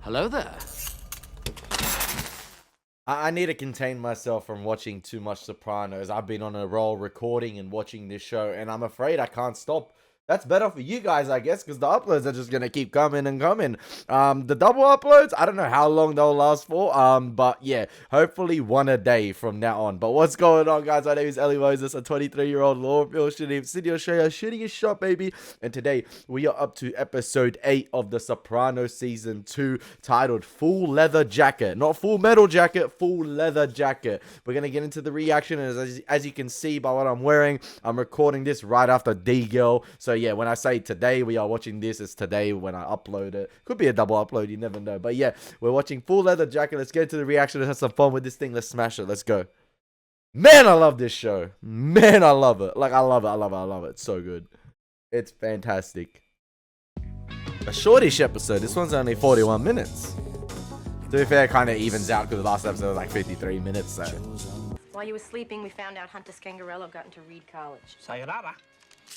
Hello there. I need to contain myself from watching too much Sopranos. I've been on a roll recording and watching this show, and I'm afraid I can't stop. That's better for you guys, I guess, because the uploads are just gonna keep coming and coming. The double uploads, I don't know how long they'll last for. But yeah, hopefully one a day from now on. But what's going on, guys? My name is Elie Moses, a 23-year-old law shooting City Australia, shooting a shot, baby. And today we are up to episode 8 of the Sopranos season 2, titled "Full Leather Jacket." Not Full Metal Jacket, Full Leather Jacket. We're gonna get into the reaction, and as you can see by what I'm wearing, I'm recording this right after D-Girl. So yeah, when I say today we are watching this, it's today when I upload it. Could be a double upload, you never know. But yeah, we're watching Full Leather Jacket. Let's get into the reaction. Let's have some fun with this thing. Let's smash it. Let's go. Man, I love this show. Man, I love it. Like, I love it. It's so good. It's fantastic. A shortish episode. This one's only 41 minutes. To be fair, it kind of evens out because the last episode was like 53 minutes. So. While you were sleeping, we found out Hunter Scangarello got into Reed College. Sayonara.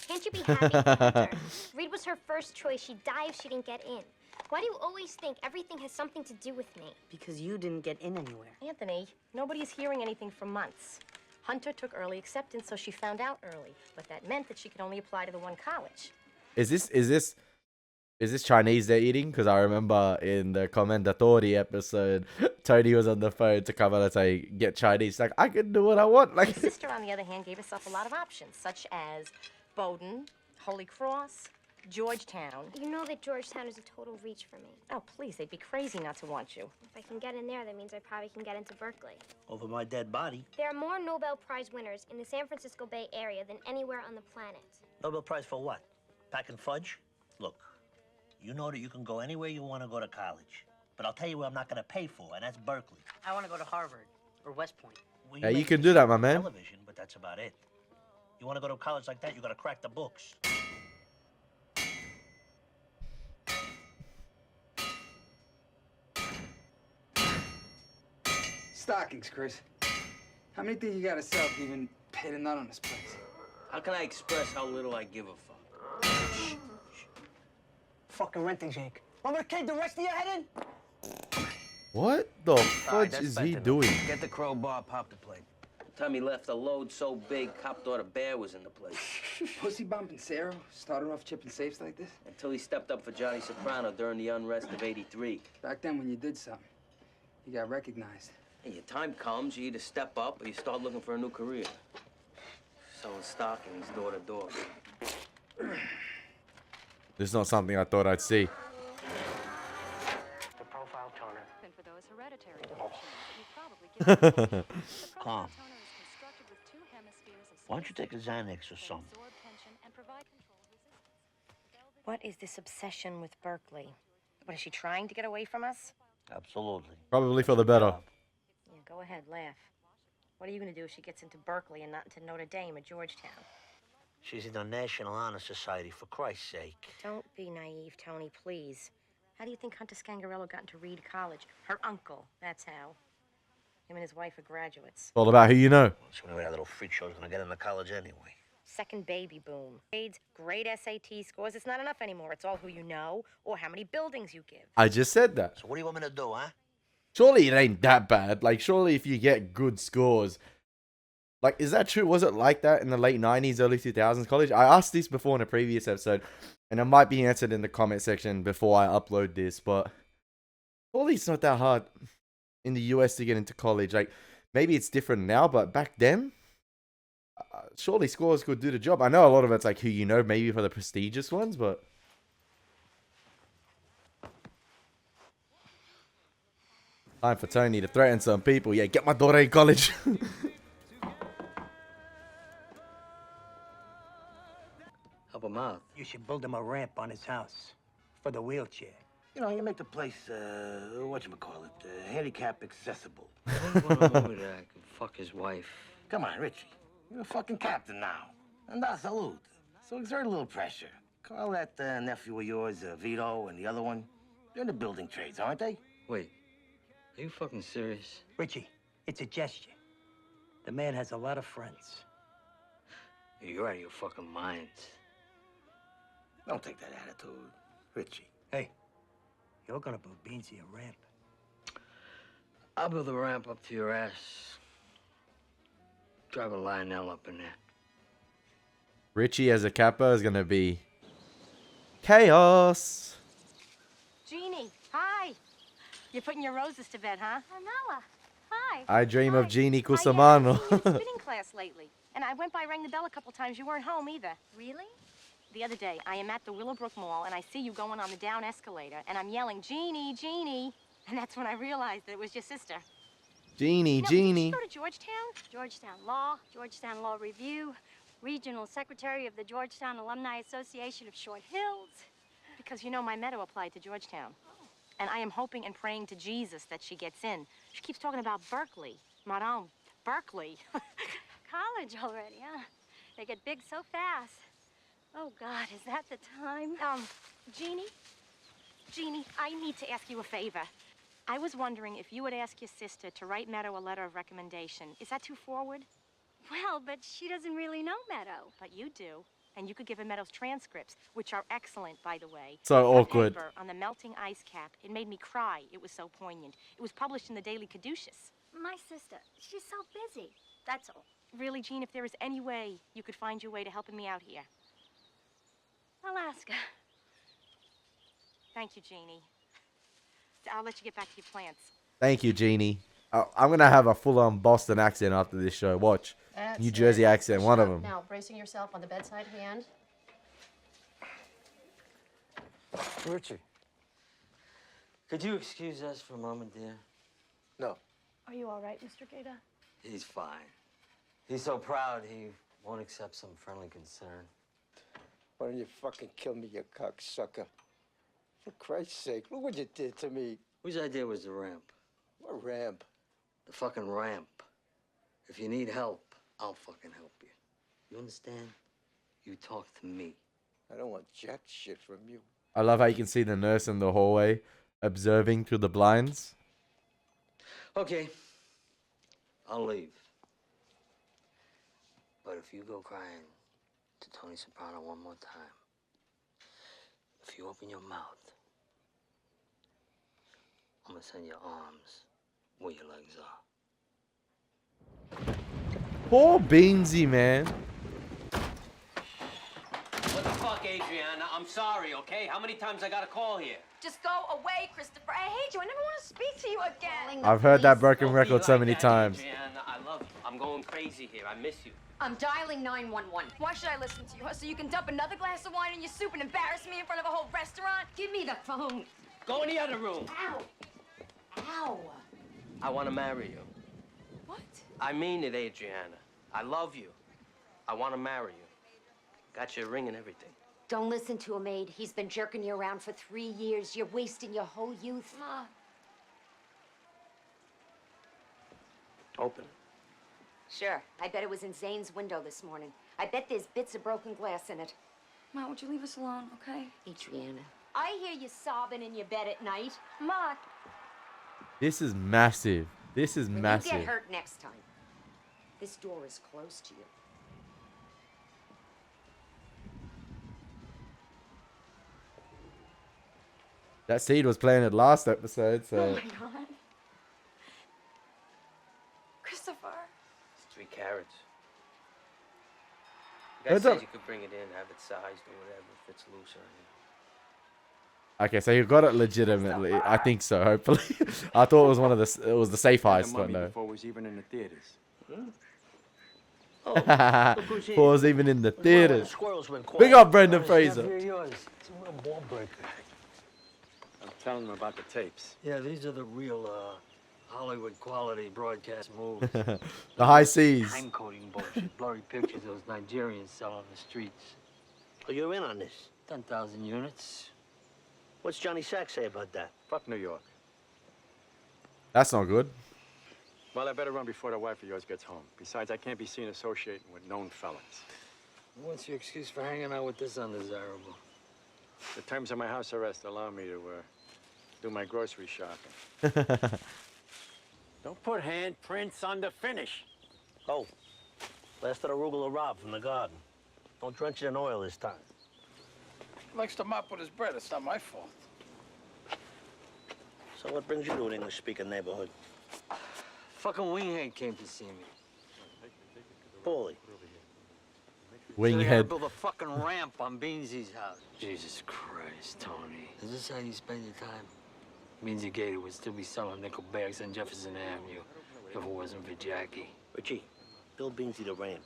Can't you be happy for Hunter? Reed was her first choice. She'd die if she didn't get in. Why do you always think everything has something to do with me? Because you didn't get in anywhere. Anthony, nobody is hearing anything for months. Hunter took early acceptance, so she found out early. But that meant that she could only apply to the one college. Is this Chinese they're eating? Because I remember in the Commendatori episode, Tony was on the phone to come out and say, get Chinese. Like, I can do what I want. Like, His sister, on the other hand, gave herself a lot of options, such as Bowdoin, Holy Cross, Georgetown. You know that Georgetown is a total reach for me. Oh, please, they'd be crazy not to want you. If I can get in there, that means I probably can get into Berkeley. Over my dead body. There are more Nobel Prize winners in the San Francisco Bay Area than anywhere on the planet. Nobel Prize for what? Packing fudge? Look, you know that you can go anywhere you want to go to college. But I'll tell you where I'm not going to pay for, and that's Berkeley. I want to go to Harvard or West Point. Well, yeah, you make can this do that, my on man. Television, but that's about it. You want to go to a college like that, you got to crack the books. Stockings, Chris. How many think you gotta sell to even pay the nut on this place? How can I express how little I give a fuck? Fucking renting, Jake. Want me to kick the rest of your head in? what the All right, fudge that's is better he enough. doing? Get the crowbar, pop the plate. Time he left, a load so big, cop thought a bear was in the place. Pussy bumping Sarah started off chipping safes like this? Until he stepped up for Johnny Soprano during the unrest of '83. Back then when you did something, you got recognized. Hey, your time comes, you either step up or you start looking for a new career. Selling stockings door to door. This is not something I thought I'd see. The profile toner. And for those hereditary depressions, you've probably Calm. Why don't you take a Xanax or something? What is this obsession with Berkeley? What, is she trying to get away from us? Absolutely. Probably for the better. Yeah, go ahead, laugh. What are you going to do if she gets into Berkeley and not into Notre Dame or Georgetown? She's in the National Honor Society, for Christ's sake. Don't be naive, Tony, please. How do you think Hunter Scangarello got into Reed College? Her uncle, that's how. Him and his wife are graduates. It's all about who you know. So anyway, that little freak show's gonna get into college anyway. Second baby boom. Grades, great SAT scores. It's not enough anymore. It's all who you know or how many buildings you give. I just said that. So what do you want me to do, huh? Surely it ain't that bad. Like, surely if you get good scores. Like, is that true? Was it like that in the late 90s, early 2000s college? I asked this before in a previous episode, and it might be answered in the comment section before I upload this, but surely it's not that hard in the US to get into college. Like, maybe it's different now, but back then, surely scores could do the job. I know a lot of it's like who you know, maybe for the prestigious ones, but... Time for Tony to threaten some people. Yeah, get my daughter in college. Help him out. You should build him a ramp on his house for the wheelchair. You know, you make the place, whatchamacallit, handicap accessible. I want a movie that I can fuck his wife. Come on, Richie. You're a fucking captain now. And I salute. So exert a little pressure. Call that nephew of yours, Vito, and the other one. They're in the building trades, aren't they? Wait, are you fucking serious? Richie, it's a gesture. The man has a lot of friends. You're out of your fucking minds. Don't take that attitude, Richie. Hey, You're gonna build Beansy a ramp. I'll build a ramp up to your ass. Drive a Lionel up in there. Richie as a Kappa is gonna be chaos. Jeannie, hi. You're putting your roses to bed, huh? Carmela, hi. I dream of Hi. Jeannie I haven't seen you in Cusimano. spinning class lately. And I went by, rang the bell a couple times. You weren't home either. Really? The other day, I am at the Willowbrook Mall, and I see you going on the down escalator, and I'm yelling, Jeannie, Jeannie. And that's when I realized that it was your sister. Jeannie, Now, Jeannie. did you go to Georgetown? Georgetown Law Review, Regional Secretary of the Georgetown Alumni Association of Short Hills. Because you know my Meadow applied to Georgetown. And I am hoping and praying to Jesus that she gets in. She keeps talking about Berkeley. Madame, Berkeley. College already, huh? They get big so fast. Oh, God, is that the time? Jeannie, I need to ask you a favor. I was wondering if you would ask your sister to write Meadow a letter of recommendation. Is that too forward? Well, but she doesn't really know Meadow. But you do. And you could give her Meadow's transcripts, which are excellent, by the way. So Her awkward. paper on the melting ice cap, it made me cry. It was so poignant. It was published in the Daily Caduceus. My sister, she's so busy. That's all. Really, Jean, if there is any way you could find your way to helping me out here. I'll ask her. Thank you, Jeannie. I'll let you get back to your plants. Thank you, Jeannie. I'm gonna have a full-on Boston accent after this show. Watch. That's New Jersey it. accent, one of Shut up. them. Now, bracing yourself on the bedside hand. Richie, could you excuse us for a moment, dear? No. Are you all right, Mr. Gator? He's fine. He's so proud he won't accept some friendly concern. Why don't you fucking kill me, you cocksucker? For Christ's sake, look what you did to me. Whose idea was the ramp? What ramp? The fucking ramp. If you need help, I'll fucking help you. You understand? You talk to me. I don't want jack shit from you. I love how you can see the nurse in the hallway observing through the blinds. Okay. I'll leave. But if you go crying to Tony Soprano one more time, if you open your mouth, I'm gonna send your arms where your legs are. Poor Beansy, man. What the fuck, Adriana? I'm sorry, okay? How many times I gotta call here? Just go away, Christopher. I hate you. I never want to speak to you again. I've heard that broken Don't be record so like many that, times. Adriana. I love you. I'm going crazy here. I miss you. I'm dialing 911. Why should I listen to you? So you can dump another glass of wine in your soup and embarrass me in front of a whole restaurant? Give me the phone. Go in the other room. Ow. Ow. I want to marry you. What? I mean it, Adriana. I love you. I want to marry you. Got your ring and everything. Don't listen to him, Aid. He's been jerking you around for 3 years. You're wasting your whole youth. Ma. Open it. Sure. I bet it was in Zane's window this morning. I bet there's bits of broken glass in it. Ma, would you leave us alone, okay? Adriana, I hear you sobbing in your bed at night. Ma. This is massive. This is When massive. you get hurt next time, this door is close to you. That seed was planted last episode, Oh so my God. Christopher. It's 3 carats. You guys What's said up? you could bring it in, have it sized or whatever, if it's loose or anything. okay. So you got it legitimately. I think so. Hopefully, I thought it was one of the. It was the safe heist, but no. Before it was even in the theaters. Before it was even in the theaters. Squirrels went quiet. Big up Brendan Fraser. Yours. It's a real ball breaker. I'm telling them about the tapes. Yeah, these are the real Hollywood quality broadcast moves. The high seas. Time coding bullshit, blurry pictures those Nigerians sell on the streets. Oh, you're in on this. 10,000 units. What's Johnny Sack say about that? Fuck New York. That's not good. Well, I better run before the wife of yours gets home. Besides, I can't be seen associating with known felons. What's your excuse for hanging out with this undesirable? The terms of my house arrest allow me to do my grocery shopping. Don't put handprints on the finish. Oh, last of the arugula rob from the garden. Don't drench it in oil this time. He likes to mop with his bread. It's not my fault. So what brings you to an English-speaking neighborhood? Fucking Winghead came to see me. Paulie. So they gotta Winghead. build a fucking ramp on Beansy's house. Jesus Christ, Tony. Is this how you spend your time? Beansy Gator would still be selling nickel bags on Jefferson Avenue if it wasn't for Jackie. Richie, build Beansy the ramp.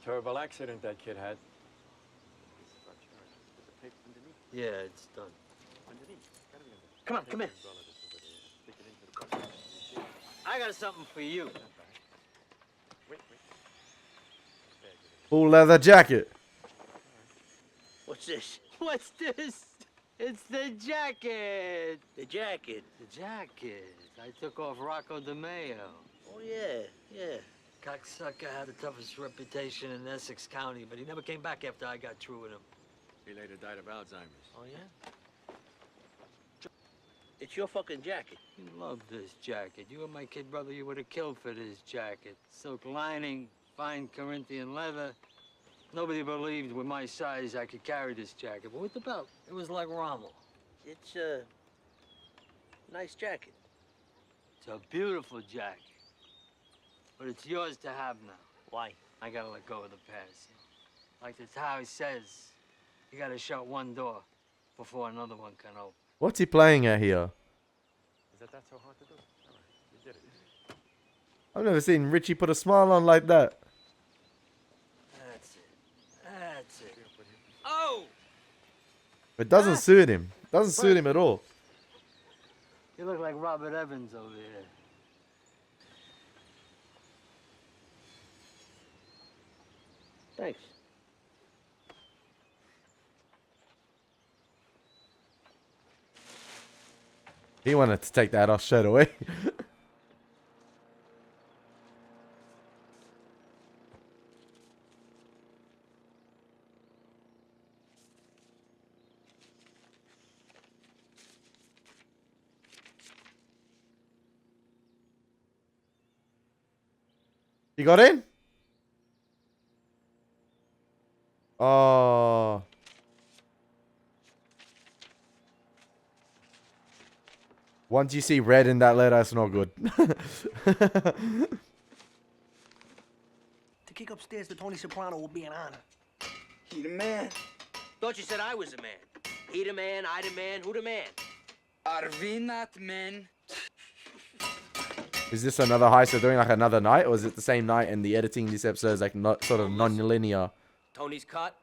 Terrible accident that kid had. Yeah, it's done. Come on, come in. I got something for you. Full leather jacket. What's this? What's this? It's the jacket. The jacket. The jacket. I took off Rocco DeMeo. Oh, yeah, yeah. Cocksucker had the toughest reputation in Essex County, but he never came back after I got through with him. He later died of Alzheimer's. Oh, yeah? It's your fucking jacket. You love this jacket. You and my kid brother, you would have killed for this jacket. Silk lining, fine Corinthian leather. Nobody believed with my size I could carry this jacket. But with the belt, it was like Rommel. It's a nice jacket. It's a beautiful jacket. But it's yours to have now. Why? I gotta let go of the past. Like the Tower says, you gotta shut one door before another one can open. What's he playing at here? Is that so hard to do? All right, you did it. I've never seen Richie put a smile on like that. That's it. That's it. Oh! It doesn't suit him. Doesn't suit him at all. You look like Robert Evans over here. Thanks. He wanted to take that off straight away. You got in? Oh. Once you see red in that letter, it's not good. To kick upstairs to Tony Soprano will be an honor. He the man. Thought you said I was the man. He the man, I the man, who the man? Are we not men? Is this another heist they're doing, like another night? Or is it the same night and the editing this episode is like not sort of non-linear? Tony's cut.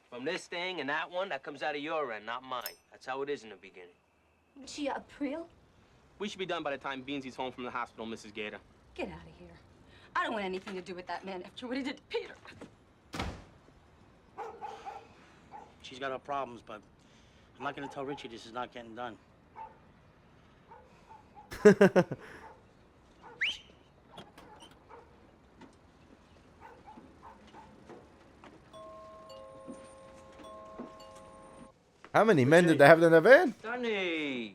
From this thing and that one, that comes out of your end, not mine. That's how it is in the beginning. Gee, April? We should be done by the time Beansy's home from the hospital, Mrs. Gator. Get out of here. I don't want anything to do with that man after what he did to Peter. She's got her problems, but I'm not going to tell Richie this is not getting done. How many men did they have in their van? Sonny!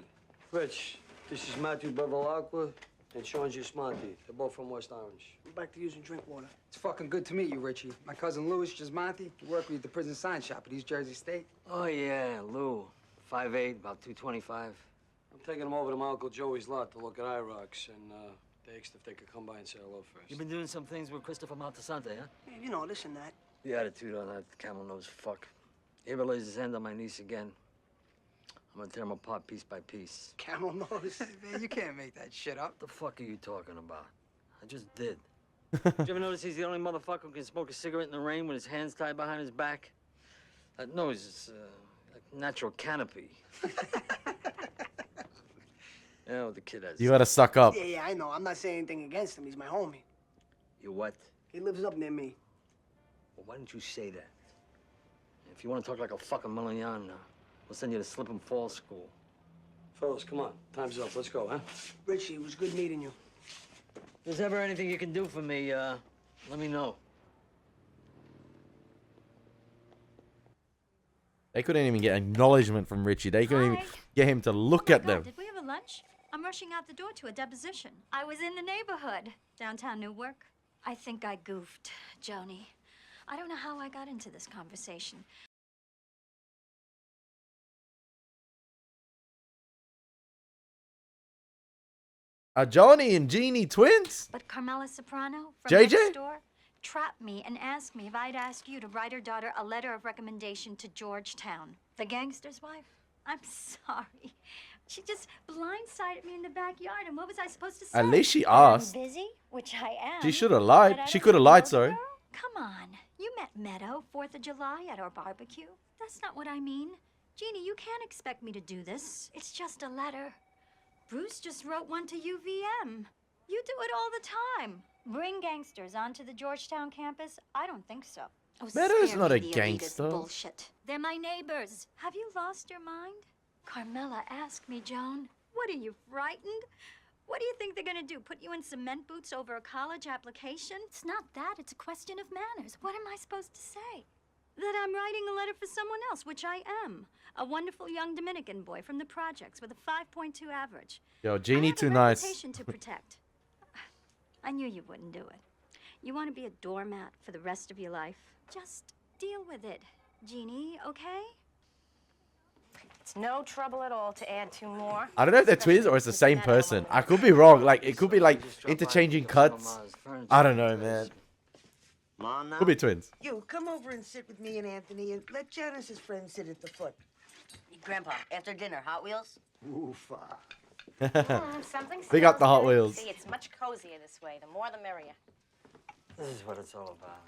Rich, this is Matthew Bevilacqua and Sean Gismonti. They're both from West Orange. I'm back to using drink water. It's fucking good to meet you, Richie. My cousin Louis Gismonti. He worked with you at the prison sign shop at East Jersey State. Oh, yeah, Lou. 5'8", about 225. I'm taking them over to my Uncle Joey's lot to look at IROCs, and they asked if they could come by and say hello first. You've been doing some things with Christopher Maltasante, huh? Yeah, you know, this and that. The attitude on that camel-nosed fuck. He ever lays his hand on my niece again, I'm gonna tear him apart piece by piece. Camel nose. Man, you can't make that shit up. What the fuck are you talking about? I just did. Did you ever notice he's the only motherfucker who can smoke a cigarette in the rain with his hands tied behind his back? That nose is like natural canopy. You know, the kid has... You gotta suck up. Yeah, I know. I'm not saying anything against him. He's my homie. You what? He lives up near me. Well, why didn't you say that? If you want to talk like a fucking million, we'll send you to Slip and Fall school. Fellas, come on. Time's up. Let's go, huh? Richie, it was good meeting you. If there's ever anything you can do for me, let me know. They couldn't even get acknowledgement from Richie. They couldn't even get him to look at them. Did we have a lunch? I'm rushing out the door to a deposition. I was in the neighborhood, downtown Newark. I think I goofed, Joni. I don't know how I got into this conversation. Are Johnny and Jeannie twins? But Carmela Soprano from JJ? next door trapped me and asked me if I'd ask you to write her daughter a letter of recommendation to Georgetown. The gangster's wife? I'm sorry. She just blindsided me in the backyard, and what was I supposed to say? At least she That I'm asked. busy, which I am. She should have lied. but I She don't could have know lied, the sorry. girl? Come on. You met Meadow 4th of July at our barbecue. That's not what I mean. Jeannie, you can't expect me to do this. It's just a letter. Bruce just wrote one to UVM. You do it all the time. Bring gangsters onto the Georgetown campus? I don't think so. Oh, Meadows spare not me a the elitist gangster. bullshit. They're my neighbors. Have you lost your mind? Carmela asked me, Joan. What are you, frightened? What do you think they're gonna do? Put you in cement boots over a college application? It's not that. It's a question of manners. What am I supposed to say? That I'm writing a letter for someone else, which I am. A wonderful young Dominican boy from the projects with a 5.2 average. Yo, Jeannie I have too a nice. reputation to protect. I knew you wouldn't do it. You want to be a doormat for the rest of your life? Just deal with it, Jeannie, okay? It's no trouble at all to add 2 more. I don't know if they're twins or it's the same person. I could be wrong. Like, it could be like interchanging cuts. I don't know, man. Could be twins. You, come over and sit with me and Anthony and let Janice's friend sit at the foot. Grandpa, after dinner, Hot Wheels? Oofa. Something Big up the smells Hot good. Wheels. See, it's much cozier this way. The more, the merrier. This is what it's all about.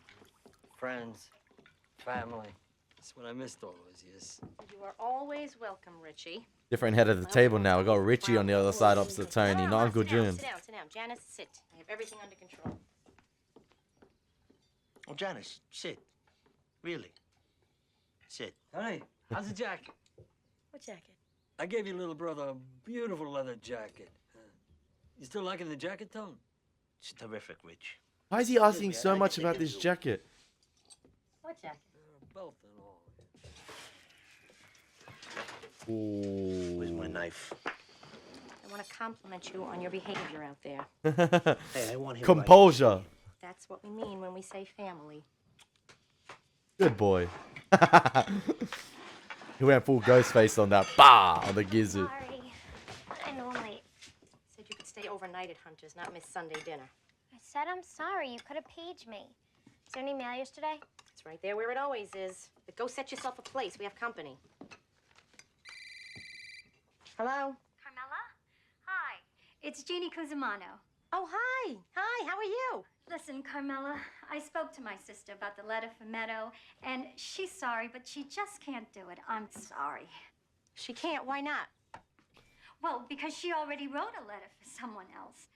Friends, family. That's what I missed all those years. You are always welcome, Richie. Different head of the table now. We got Richie on the other side opposite Tony, not Uncle June. Sit down. Janice, sit. I have everything under control. Oh, Janice, sit. Really. Sit. Honey, how's the jacket? What jacket? I gave your little brother a beautiful leather jacket. You still liking the jacket, Tone? It's terrific, Rich. Why is he asking so much about this jacket? What jacket? Belt and all. Ooh. Where's my knife? I want to compliment you on your behavior out there. Hey, I want him Composure. That's what we mean when we say family. Good boy. He went full ghost face on that. Bah! On the gizzard. Sorry. I know I'm late. Said you could stay overnight at Hunter's, not miss Sunday dinner. I said I'm sorry. You could have paged me. Is there any mail yesterday? It's right there where it always is. But go set yourself a place. We have company. Hello? Carmela? Hi. It's Jeannie Cusimano. Oh, hi. Hi, how are you? Listen, Carmela, I spoke to my sister about the letter for Meadow, and she's sorry, but she just can't do it. I'm sorry. She can't. Why not? Well, because she already wrote a letter for someone else.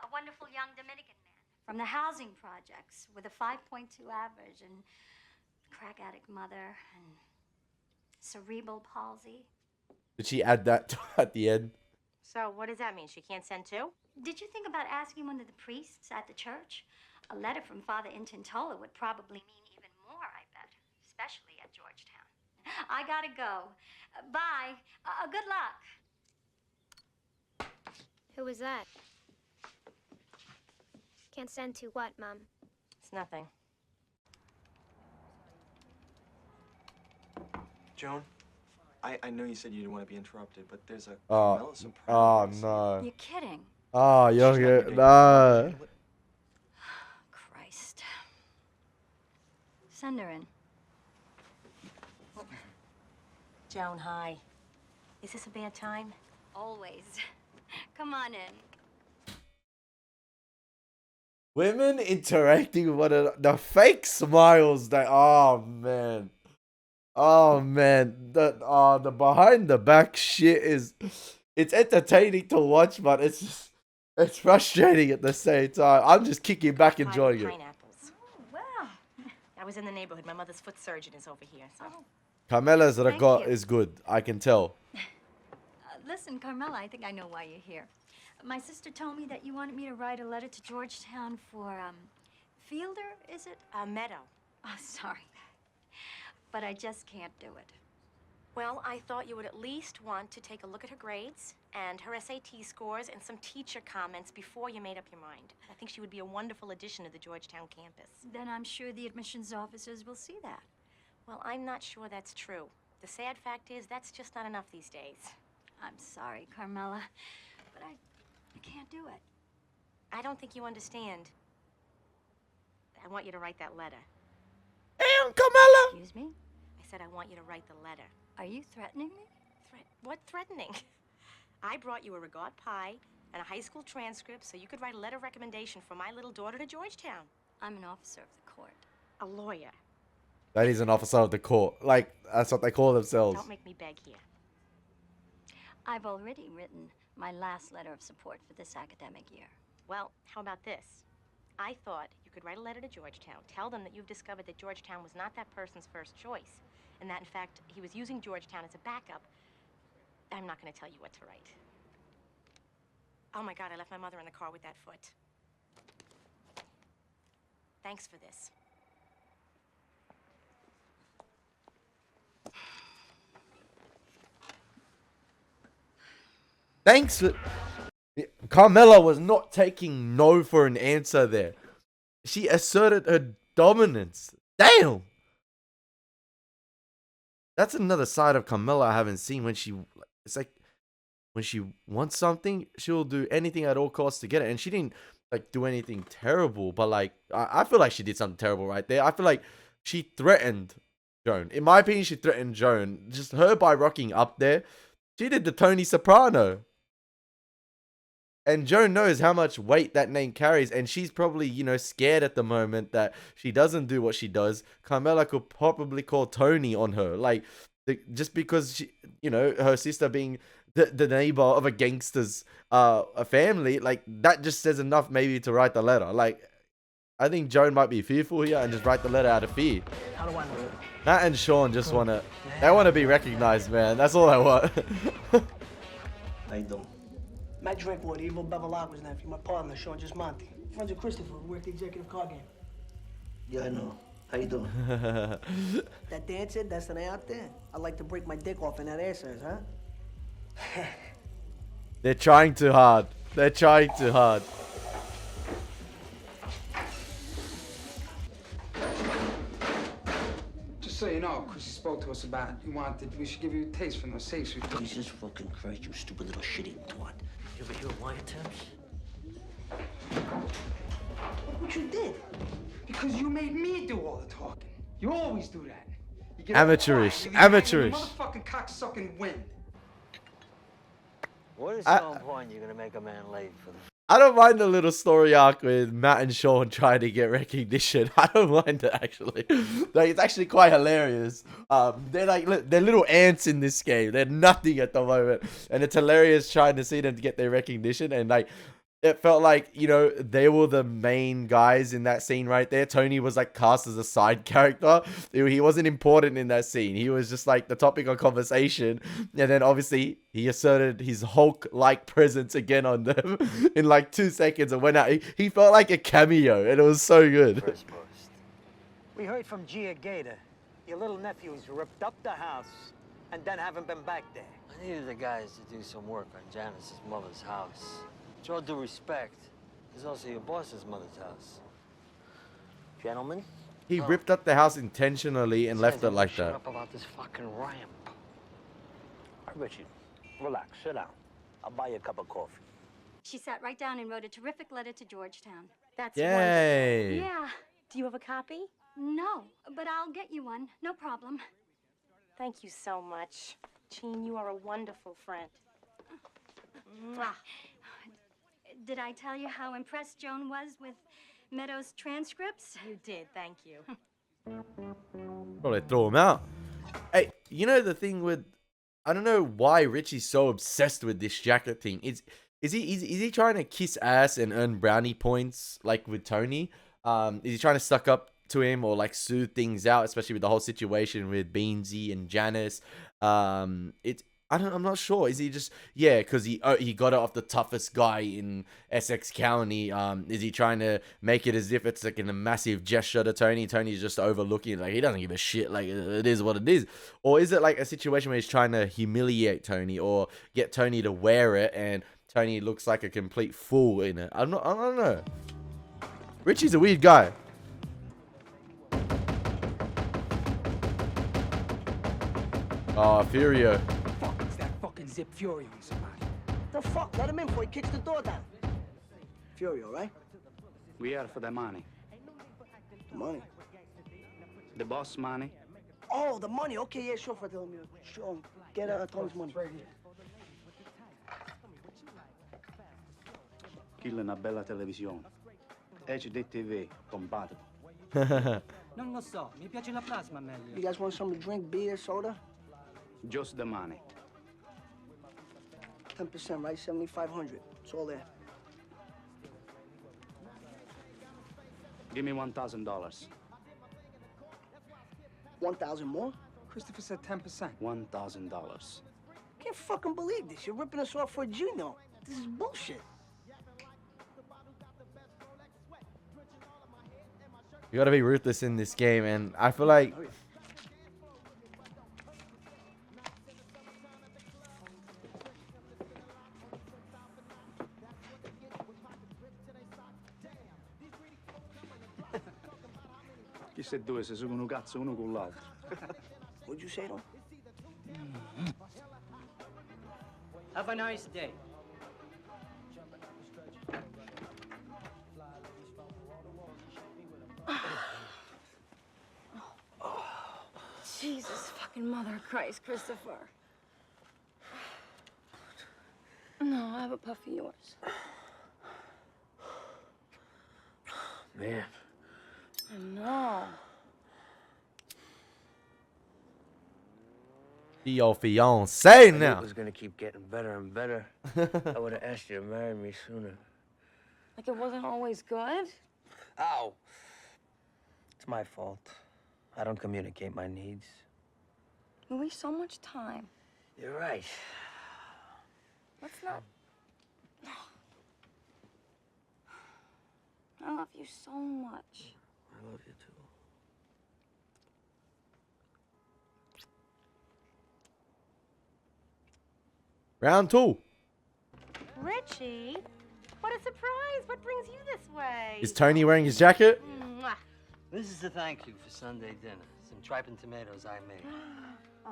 A wonderful young Dominican man from the housing projects with a 5.2 average and crack addict mother and cerebral palsy. Did she add that at the end? So what does that mean? She can't send 2? Did you think about asking one of the priests at the church? A letter from Father Intantola would probably mean even more, I bet, especially at Georgetown. I gotta go. Bye. Good luck. Who was that? Can't send to what, Mom? It's nothing. Joan, I know you said you didn't want to be interrupted, but there's a Oh, Carmela Soprano. no. You're kidding. Oh, you're good. No. Christ. Send her in. Joan, hi. Is this a bad time? Always. Come on in. Women interacting with one another. The fake smiles that. Oh, man. Oh, man. The behind the back shit is. It's entertaining to watch, but it's frustrating at the same time. I'm just kicking back, enjoying it. Pineapples. Oh, wow. I was in the neighborhood. My mother's foot surgeon is over here, so. Carmela's Thank record you. is good. I can tell. Listen, Carmela, I think I know why you're here. My sister told me that you wanted me to write a letter to Georgetown for, Fielder, is it? Meadow. Oh, sorry. But I just can't do it. Well, I thought you would at least want to take a look at her grades and her SAT scores and some teacher comments before you made up your mind. I think she would be a wonderful addition to the Georgetown campus. Then I'm sure the admissions officers will see that. Well, I'm not sure that's true. The sad fact is that's just not enough these days. I'm sorry, Carmela, but I can't do it. I don't think you understand. I want you to write that letter. Damn, Carmela! Excuse me? I said I want you to write the letter. Are you threatening me? What threatening? I brought you a regard pie and a high school transcript so you could write a letter of recommendation for my little daughter to Georgetown. I'm an officer of the court. A lawyer. That is an officer of the court. Like, that's what they call themselves. Don't make me beg here. I've already written my last letter of support for this academic year. Well, how about this? I thought you could write a letter to Georgetown. Tell them that you've discovered that Georgetown was not that person's first choice, and that, in fact, he was using Georgetown as a backup. I'm not going to tell you what to write. Oh, my God, I left my mother in the car with that foot. Thanks for this. Thanks for... Carmela was not taking no for an answer there. She asserted her dominance. Damn! That's another side of Carmela I haven't seen. When she... It's like... When she wants something, she'll do anything at all costs to get it. And she didn't, like, do anything terrible. But, like, I feel like she did something terrible right there. I feel like she threatened Joan. In my opinion, she threatened Joan. Just her by rocking up there. She did the Tony Soprano. And Joan knows how much weight that name carries. And she's probably, you know, scared at the moment that she doesn't do what she does. Carmela could probably call Tony on her. Like, just because, she, you know, her sister being the neighbor of a gangster's a family, like, that just says enough maybe to write the letter. Like, I think Joan might be fearful here and just write the letter out of fear. How do I know? Matt and Sean just want to... They want to be recognized, man. That's all I want. How you doing? Matt Drinkwater, Evil Bevilacqua's nephew. My partner, Sean Gismonti. Friends of Christopher, who worked the executive card game. Yeah, I know. How you doing? That dancer, Destiny out there? I'd like to break my dick off in that ass size, huh? They're trying too hard. They're trying too hard. Just so you know, Chrissy spoke to us about it. We should give you a taste from those safes we put. Jesus fucking Christ, you stupid little shit-eating twat. You ever hear of wiretaps? Look what you did. Because you made me do all the talking. You always do that. You get Amateurish. all quiet, Amateurish. Motherfucking cocksucking wind. What is so important you're gonna make a man late for the... I don't mind the little story arc with Matt and Sean trying to get recognition. I don't mind it, actually. Like, it's actually quite hilarious. They're like, they're little ants in this game. They're nothing at the moment. And it's hilarious trying to see them to get their recognition. And, like, it felt like, you know, they were the main guys in that scene right there. Tony was, like, cast as a side character. He wasn't important in that scene. He was just, like, the topic of conversation. And then, obviously, he asserted his Hulk-like presence again on them in, like, 2 seconds and went out. He felt like a cameo, and it was so good. First post. We heard from Gia Gator. Your little nephew's ripped up the house and then haven't been back there. I needed the guys to do some work on Janice's mother's house. With all due respect, it's also your boss's mother's house. Gentlemen? He ripped up the house intentionally and left it like Shut that. up about this fucking ramp. Richie, relax, sit down. I'll buy you a cup of coffee. She sat right down and wrote a terrific letter to Georgetown. That's Yay. wonderful. Yeah. Do you have a copy? No, but I'll get you one. No problem. Thank you so much. Jean, you are a wonderful friend. Mwah. Did I tell you how impressed Joan was with Meadows' transcripts? You did, thank you. Probably throw him out. Hey, you know the thing with... I don't know why Richie's so obsessed with this jacket thing. Is he trying to kiss ass and earn brownie points like with Tony? Is he trying to suck up to him or like soothe things out, especially with the whole situation with Beansy and Janice? I'm not sure. Is he just, because he got it off the toughest guy in Essex County. Is he trying to make it as if it's like a massive gesture to Tony? Tony's just overlooking it, like he doesn't give a shit. Like it is what it is. Or is it like a situation where he's trying to humiliate Tony or get Tony to wear it and Tony looks like a complete fool in it? I don't know. Richie's a weird guy. Oh, Furio. Fuck, it's that fucking Zip Fury on somebody. The fuck? Let him in before he kicks the door down. Furio, right? We are for the money. The money. The boss money. Oh, the money. Okay, yeah, sure, fratello mio. Sure. Get Tony's money. Right here. Quella è una bella televisione. HD TV, compatible. Non lo so, mi piace la plasma meglio. You guys want something to drink, beer, soda? Just the money. 10%, right? 7,500. It's all there. Give me $1,000. 1,000 more? Christopher said 10%. $1,000. Can't fucking believe this. You're ripping us off for a Gino. This is bullshit. You gotta be ruthless in this game, and I feel like Chi se due se sono un cazzo uno con l'altro. What'd you say, though? Have a nice day. Jesus fucking mother of Christ, Christopher. No, I have a puff of yours. Man. I know. your fiance It now. was gonna keep getting better and better. I would have asked you to marry me sooner. Like it wasn't always good? Ow! It's my fault. I don't communicate my needs. We waste so much time. You're right. Let's not. I love you so much. I love you too. Round 2. Richie, what a surprise! What brings you this way? Is Tony wearing his jacket? Mwah. This is a thank you for Sunday dinner. Some tripe and tomatoes I made.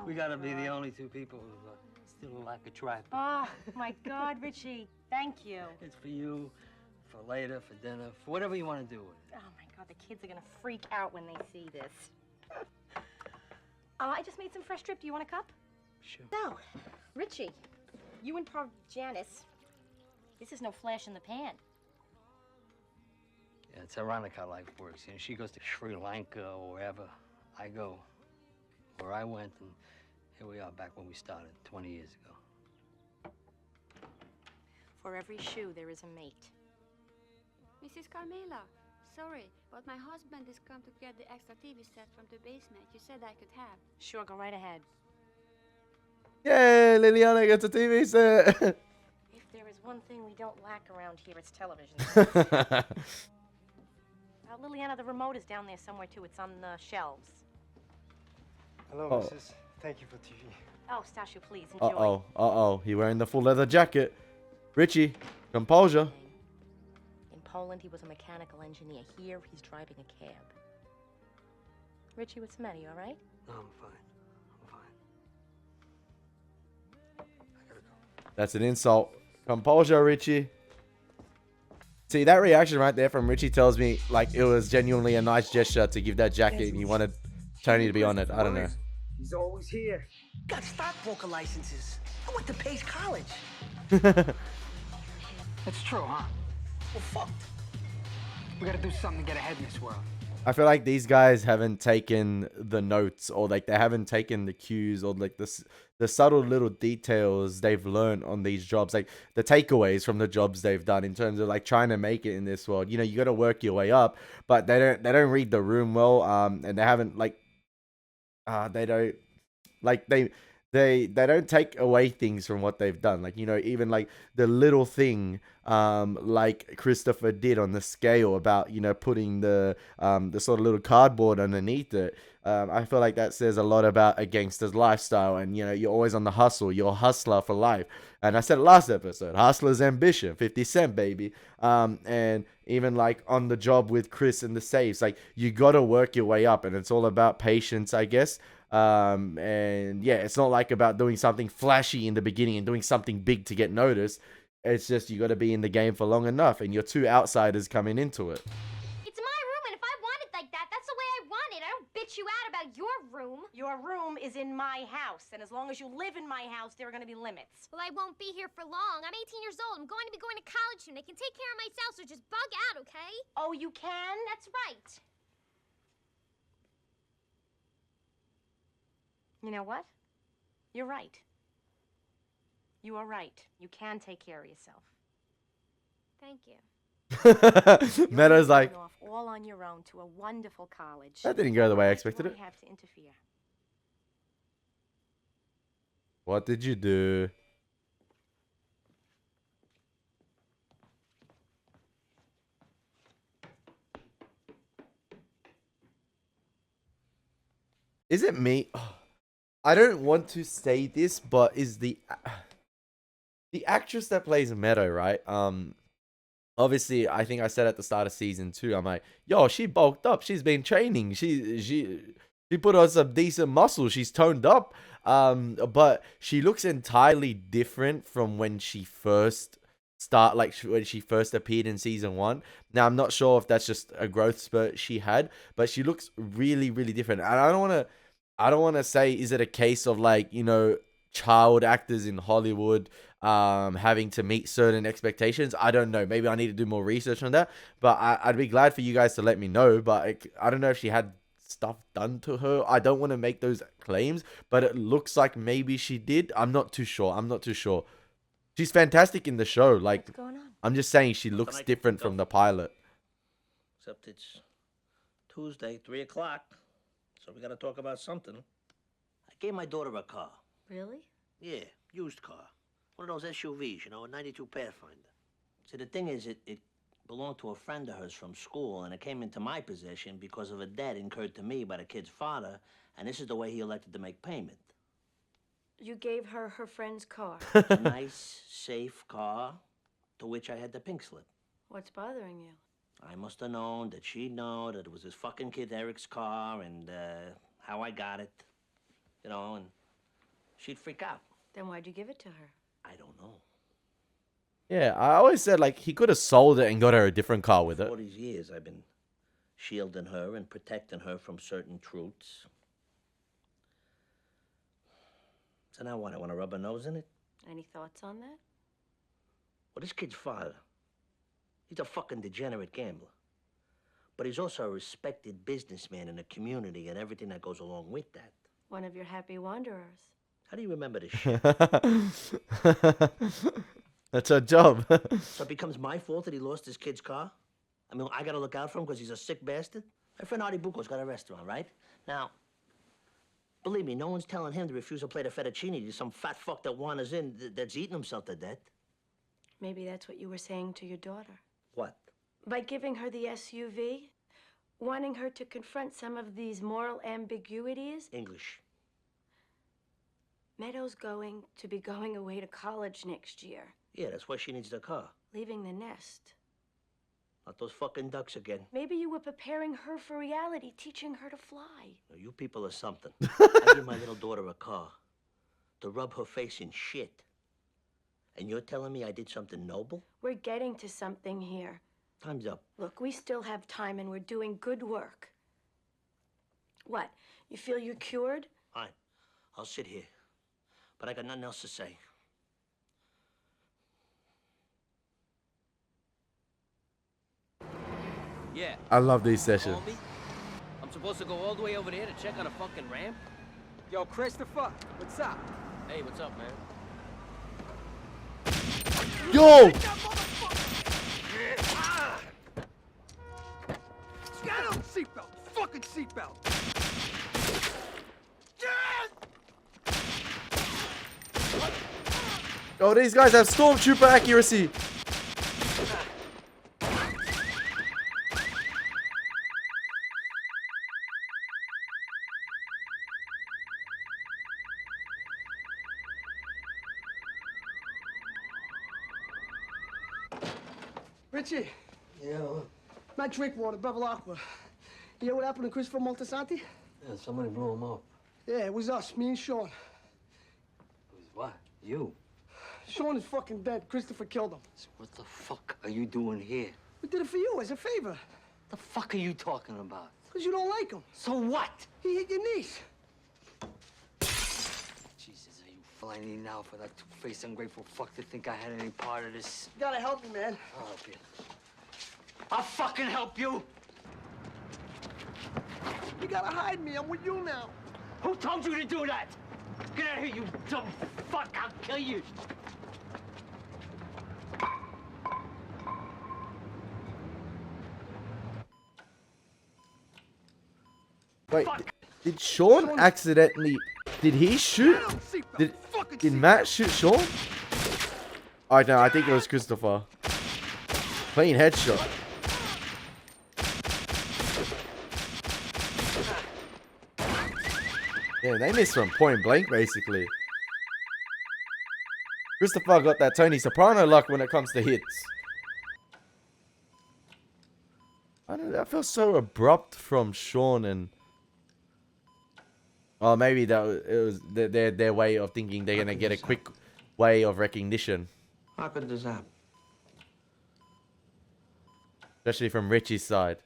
We gotta be the only two people who still lack a tripe. Oh, my God, Richie, thank you. It's for you, for later, for dinner, for whatever you want to do with it. Oh, my God, the kids are gonna freak out when they see this. I just made some fresh drip. Do you want a cup? Sure. No. Richie, you and poor Janice, this is no flash in the pan. Yeah, it's ironic how life works. You know, she goes to Sri Lanka or wherever. I go where I went, and here we are back when we started 20 years ago. For every shoe, there is a mate. Mrs. Carmela, sorry, but my husband is come to get the extra TV set from the basement you said I could have. Sure, go right ahead. Yay, Liliana gets a TV set. If there is one thing we don't lack around here, it's television. Liliana, the remote is down there somewhere, too. It's on the shelves. Hello, Oh. missus. Thank you for TV. Oh, Stashu, please, enjoy. Uh-oh, uh-oh. He wearing the full leather jacket. Richie, composure. In Poland, he was a mechanical engineer. Here, he's driving a cab. Richie, what's the matter? You all right? No, I'm fine. That's an insult. Composure, Richie. See, that reaction right there from Richie tells me, like, it was genuinely a nice gesture to give that jacket and he wanted Tony to be on it. I don't know. He's always here. Got stockbroker licenses. I went to Pace College. That's true, huh? We're fucked. We gotta do something to get ahead in this world. I feel like these guys haven't taken the notes, or like they haven't taken the cues, or like the subtle little details they've learned on these jobs, like the takeaways from the jobs they've done in terms of like trying to make it in this world. You know, you got to work your way up, but they don't read the room well, and they haven't like they don't like they don't take away things from what they've done. Like, you know, even like the little thing like Christopher did on the scale about, you know, putting the sort of little cardboard underneath it. I feel like that says a lot about a gangster's lifestyle, and, you know, you're always on the hustle. You're a hustler for life. And I said it last episode, hustler's ambition, 50 Cent, baby. And even like on the job with Chris and the safes, like you got to work your way up, and it's all about patience, I guess. And yeah, it's not like about doing something flashy in the beginning and doing something big to get noticed. It's just you got to be in the game for long enough, and you're two outsiders coming into it. It's my room, and if I want it like that, that's the way I want it. I don't bitch you out about your room. Your room is in my house, and as long as you live in my house, there are going to be limits. Well, I won't be here for long. I'm 18 years old. I'm going to be going to college soon. I can take care of myself, so just bug out, okay? Oh, you can? That's right. You know what? You're right. You are right. You can take care of yourself. Thank you. Meadow's like, Off all on your own to a wonderful college. that didn't go the way I expected Why it. have to interfere? What did you do? Is it me? I don't want to say this, but is the actress that plays Meadow, right? Obviously, I think I said at the start of season 2, I'm like, yo, she bulked up. She's been training. She put on some decent muscle. She's toned up. But she looks entirely different from when she first when she first appeared in season 1. Now, I'm not sure if that's just a growth spurt she had, but she looks really, really different. And I don't want to say, is it a case of like, you know, child actors in Hollywood having to meet certain expectations? I don't know. Maybe I need to do more research on that, but I'd be glad for you guys to let me know. But I don't know if she had stuff done to her. I don't want to make those claims, but it looks like maybe she did. I'm not too sure. She's fantastic in the show. Like, What's going on? I'm just saying she looks different from the pilot. Except it's Tuesday, 3 o'clock, so we gotta talk about something. I gave my daughter a car. Really? Yeah, used car. One of those SUVs, you know, a 92 Pathfinder. See, the thing is, it belonged to a friend of hers from school, and it came into my possession because of a debt incurred to me by the kid's father, and this is the way he elected to make payment. You gave her her friend's car. It's a nice, safe car, to which I had the pink slip. What's bothering you? I must have known that she'd know that it was this fucking kid Eric's car and how I got it, you know, and she'd freak out. Then why'd you give it to her? I don't know. Yeah, I always said, like, he could have sold it and got her a different car with it. All these years I've been shielding her and protecting her from certain truths. So now what, I want to rub her nose in it? Any thoughts on that? Well, this kid's father, he's a fucking degenerate gambler. But he's also a respected businessman in the community and everything that goes along with that. One of your happy wanderers. How do you remember this shit? That's her job. So it becomes my fault that he lost his kid's car? I mean, I gotta look out for him because he's a sick bastard? My friend Artie Bucco's got a restaurant, right? Now, believe me, no one's telling him to refuse a plate of fettuccine to some fat fuck that wanders in that's eating himself to death. Maybe that's what you were saying to your daughter. What? By giving her the SUV, wanting her to confront some of these moral ambiguities. English. Meadow's going to be going away to college next year. Yeah, that's why she needs the car. Leaving the nest. Not those fucking ducks again. Maybe you were preparing her for reality, teaching her to fly. Now, you people are something. I give my little daughter a car to rub her face in shit. And you're telling me I did something noble? We're getting to something here. Time's up. Look, we still have time and we're doing good work. What? You feel you're cured? Fine. I'll sit here. But I got nothing else to say. Yeah. I love these sessions. Call me? I'm supposed to go all the way over there to check on a fucking ramp? Yo, Christopher, what's up? Hey, what's up, man? Yo! Get on seatbelt! Fucking seatbelt! Oh, these guys have stormtrooper accuracy. Richie. Yeah. My drink water, Bevel Aqua. You know what happened to Christopher Moltisanti? Yeah, somebody blew him up. Yeah, it was us, me and Sean. What? You? Sean is fucking dead. Christopher killed him. So what the fuck are you doing here? We did it for you as a favor. The fuck are you talking about? Because you don't like him. So what? He hit your niece. Jesus, are you flying now for that two-faced ungrateful fuck to think I had any part of this? You gotta help me, man. I'll help you. I'll fucking help you! You gotta hide me. I'm with you now. Who told you to do that? Get out of here, you dumb fuck! I'll kill you! Wait, did Sean accidentally... Did he shoot? Did Matt shoot Sean? Oh, no, I think it was Christopher. Clean headshot. Yeah, they missed from point blank, basically. Christopher got that Tony Soprano luck when it comes to hits. I don't know, that feels so abrupt from Sean and... Oh, maybe it was their way of thinking they're gonna get a quick way of recognition. How could this happen? Especially from Richie's side.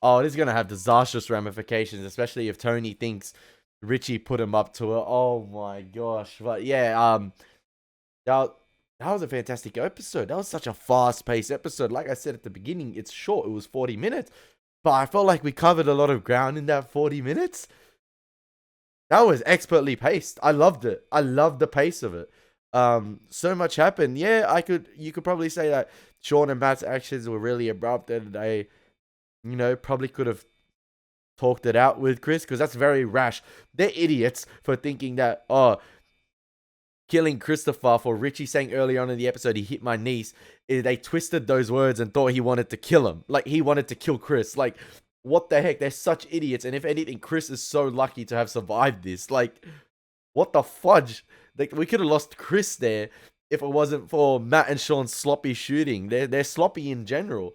Oh, it is gonna have disastrous ramifications, especially if Tony thinks Richie put him up to it. Oh my gosh. But yeah, that was a fantastic episode. That was such a fast-paced episode. Like I said at the beginning, it's short. It was 40 minutes. But I felt like we covered a lot of ground in that 40 minutes. That was expertly paced. I loved it. I loved the pace of it. So much happened. Yeah, you could probably say that Sean and Matt's actions were really abrupt and they, you know, probably could have talked it out with Chris, because that's very rash. They're idiots for thinking that, oh, killing Christopher, for Richie saying early on in the episode he hit my niece, they twisted those words and thought he wanted to kill him. Like, he wanted to kill Chris. Like, what the heck? They're such idiots. And if anything, Chris is so lucky to have survived this. Like, what the fudge? Like, we could have lost Chris there if it wasn't for Matt and Sean's sloppy shooting. They're sloppy in general.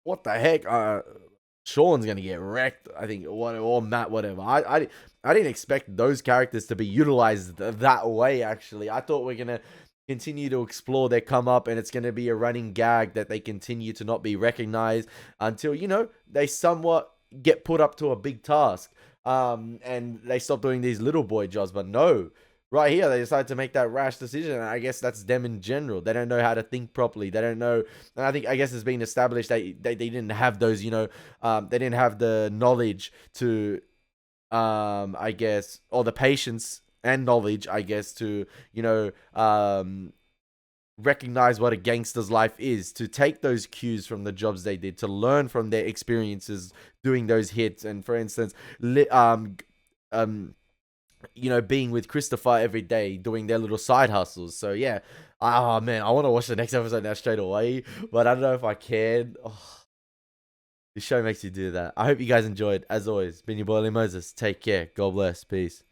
What the heck? Sean's gonna get wrecked, I think, or Matt, whatever. I didn't expect those characters to be utilized that way, actually. I thought we're gonna continue to explore their come up and it's gonna be a running gag that they continue to not be recognized until, you know, they somewhat get put up to a big task. And they stop doing these little boy jobs. But no, right here, they decided to make that rash decision. And I guess that's them in general. They don't know how to think properly. They don't know. And I guess it's been established they didn't have those, you know, they didn't have the knowledge to, I guess, or the patience and knowledge, I guess, to, you know, recognize what a gangster's life is, to take those cues from the jobs they did, to learn from their experiences doing those hits. And for instance, you know, being with Christopher every day, doing their little side hustles. So yeah, oh man, I want to watch the next episode now straight away, but I don't know if I can. Oh, this show makes you do that. I hope you guys enjoyed. As always, been your boy Elie Moses. Take care. God bless. Peace.